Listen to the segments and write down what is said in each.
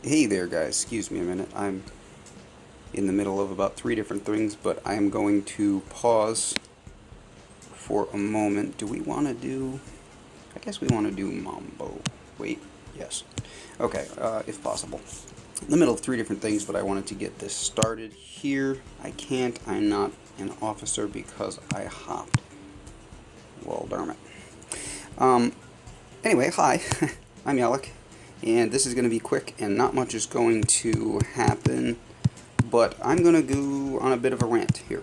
Hey there guys, excuse me a minute. I'm in the middle of about 3 different things, but I am going to pause for a moment. Do we want to do... I guess we want to do Mambo. Wait, yes. Okay, if possible. In the middle of 3 different things, but I wanted to get this started here. I can't, I'm not an officer because I hopped. Well, darn it. Anyway, hi, I'm SUUUUCK, and this is going to be quick, and not much is going to happen, but I'm going to go on a bit of a rant here.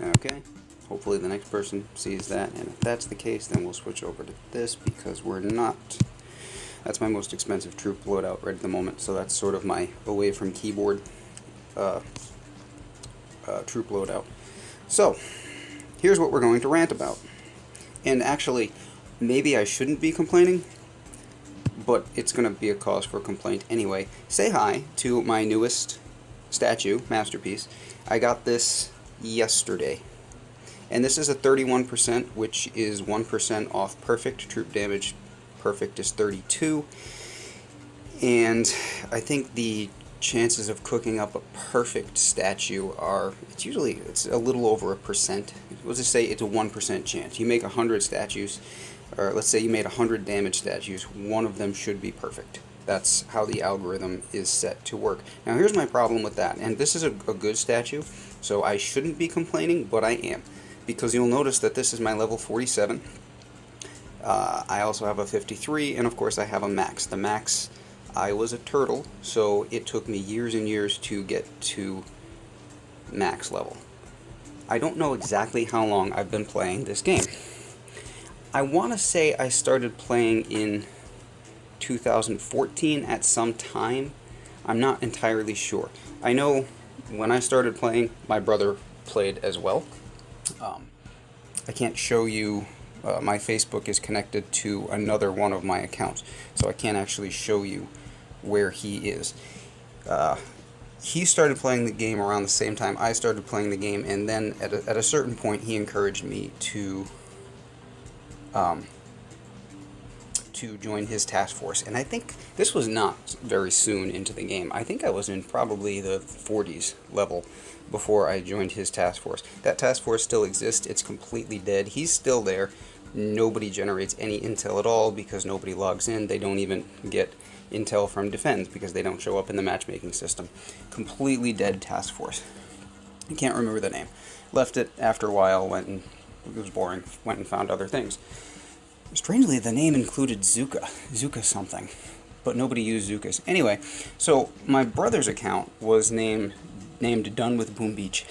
Okay, hopefully the next person sees that, and if that's the case, then we'll switch over to this, because we're not... That's my most expensive troop loadout right at the moment, so that's sort of my away from keyboard troop loadout. So, here's what we're going to rant about. And actually, maybe I shouldn't be complaining, but it's going to be a cause for complaint anyway. Say hi to my newest statue, masterpiece. I got this yesterday. And this is a 31%, which is 1% off perfect. Troop damage perfect is 32. And I think the chances of cooking up a perfect statue are, it's a little over 1%. Let's just say it's a 1% chance. You make 100 statues, or let's say you made 100 damage statues, one of them should be perfect. That's how the algorithm is set to work. Now here's my problem with that, and this is a good statue, so I shouldn't be complaining, but I am. Because you'll notice that this is my level 47. I also have a 53, and of course I have a max. The max, I was a turtle, so it took me years and years to get to max level. I don't know exactly how long I've been playing this game. I want to say I started playing in 2014 at some time. I'm not entirely sure. I know when I started playing, my brother played as well. I can't show you, my Facebook is connected to another one of my accounts, so I can't actually show you where he is. He started playing the game around the same time I started playing the game, and then at a certain point he encouraged me to join his task force. And I think this was not very soon into the game. I think I was in probably the 40s level before I joined his task force. That task force still exists. It's completely dead. He's still there. Nobody generates any intel at all because nobody logs in. They don't even get intel from defense because they don't show up in the matchmaking system. Completely dead task force. I can't remember the name. Left it after a while, went and it was boring, went and found other things. Strangely, the name included Zuka something, but nobody used Zukas. Anyway, so my brother's account was named Done with Boom Beach.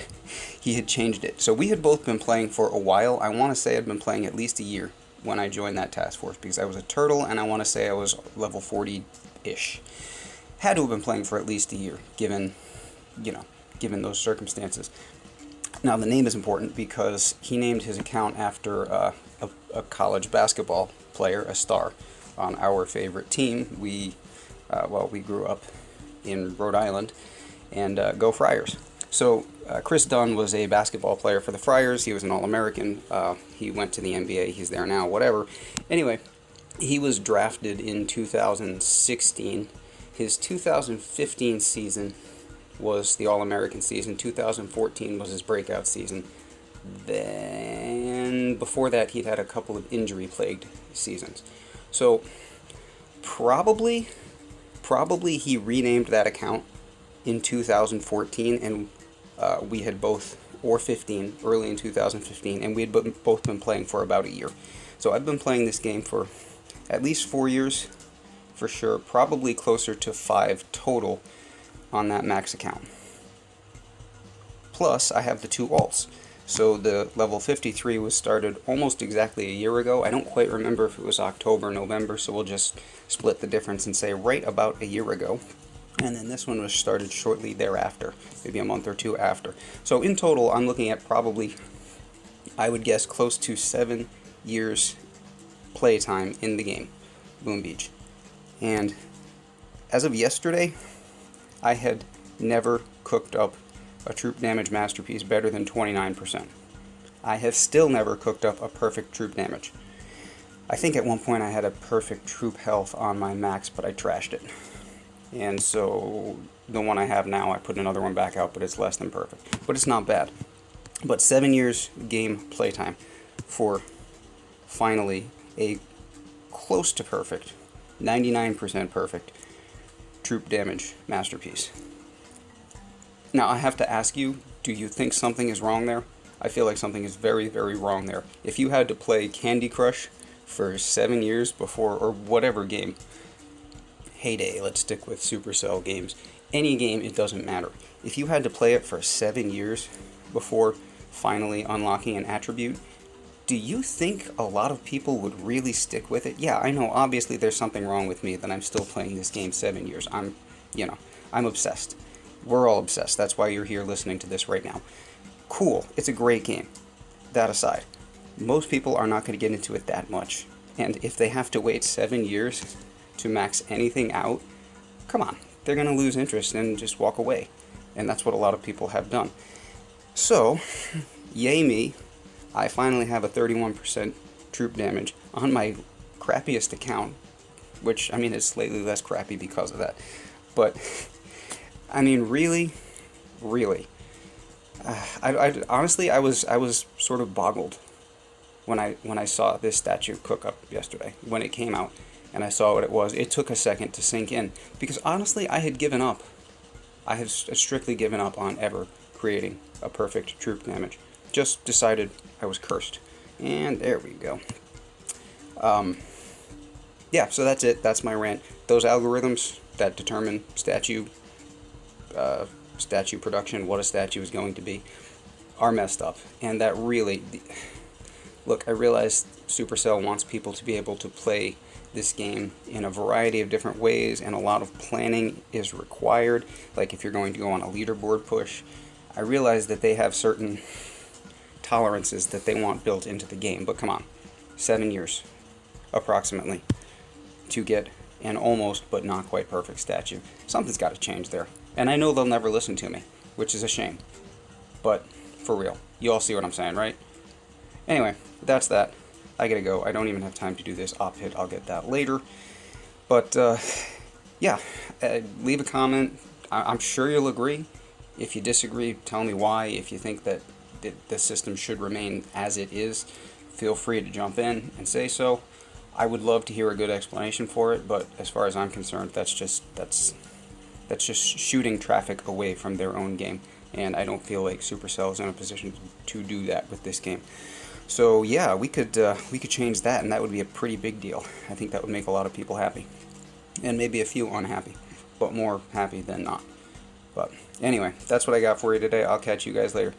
He had changed it. So we had both been playing for a while. I want to say I'd been playing at least a year when I joined that task force, because I was a turtle, and I want to say I was level 40-ish. Had to have been playing for at least a year, given those circumstances. Now, the name is important because he named his account after a college basketball player, a star, on our favorite team. We grew up in Rhode Island, and go Friars. So Chris Dunn was a basketball player for the Friars. He was an All-American. He went to the NBA. He's there now, whatever. Anyway, he was drafted in 2016. His 2015 season was the All-American season. 2014 was his breakout season. Then, before that, he'd had a couple of injury-plagued seasons. So, probably he renamed that account in 2014, and we had both, or 15, early in 2015, and we had both been playing for about a year. So I've been playing this game for at least 4 years, for sure, probably closer to 5 total on that max account. Plus, I have the 2 alts. So the level 53 was started almost exactly a year ago. I don't quite remember if it was October or November, so we'll just split the difference and say right about a year ago. And then this one was started shortly thereafter, maybe a month or 2 after. So in total, I'm looking at probably, I would guess, close to 7 years playtime in the game, Boom Beach. And as of yesterday, I had never cooked up a troop damage masterpiece better than 29%. I have still never cooked up a perfect troop damage. I think at one point I had a perfect troop health on my max, but I trashed it. And so the one I have now, I put another one back out, but it's less than perfect. But it's not bad. But 7 years game playtime for finally a close to perfect, 99% perfect troop damage masterpiece. Now I have to ask you, do you think something is wrong there? I feel like something is very, very wrong there. If you had to play Candy Crush for 7 years before, or whatever game, Heyday, let's stick with Supercell games, any game, it doesn't matter. If you had to play it for 7 years before finally unlocking an attribute, do you think a lot of people would really stick with it? Yeah, I know, obviously there's something wrong with me that I'm still playing this game 7 years. I'm obsessed. We're all obsessed. That's why you're here listening to this right now. Cool, it's a great game. That aside, most people are not going to get into it that much. And if they have to wait 7 years to max anything out, come on, they're going to lose interest and just walk away. And that's what a lot of people have done. So, yay me, I finally have a 31% troop damage on my crappiest account, which, I mean, is slightly less crappy because of that. But, I mean, really, honestly, I was sort of boggled when I saw this statue cook up yesterday, when it came out, and I saw what it was. It took a second to sink in, because honestly, I had given up. I have strictly given up on ever creating a perfect troop damage. Just decided I was cursed. And there we go. Yeah, so that's it. That's my rant. Those algorithms that determine statue production, what a statue is going to be, are messed up. And that really... Look, I realize Supercell wants people to be able to play this game in a variety of different ways, and a lot of planning is required, like if you're going to go on a leaderboard push. I realize that they have certain tolerances that they want built into the game, but come on, 7 years, approximately, to get an almost but not quite perfect statue. Something's got to change there, and I know they'll never listen to me, which is a shame, but for real, you all see what I'm saying, right? Anyway, that's that. I gotta go. I don't even have time to do this op hit. I'll get that later. But, yeah, leave a comment. I'm sure you'll agree. If you disagree, tell me why. If you think that the system should remain as it is, feel free to jump in and say so. I would love to hear a good explanation for it, but as far as I'm concerned, that's just shooting traffic away from their own game, and I don't feel like Supercell is in a position to do that with this game. So yeah, we could change that, and that would be a pretty big deal. I think that would make a lot of people happy, and maybe a few unhappy, but more happy than not. But anyway, that's what I got for you today. I'll catch you guys later.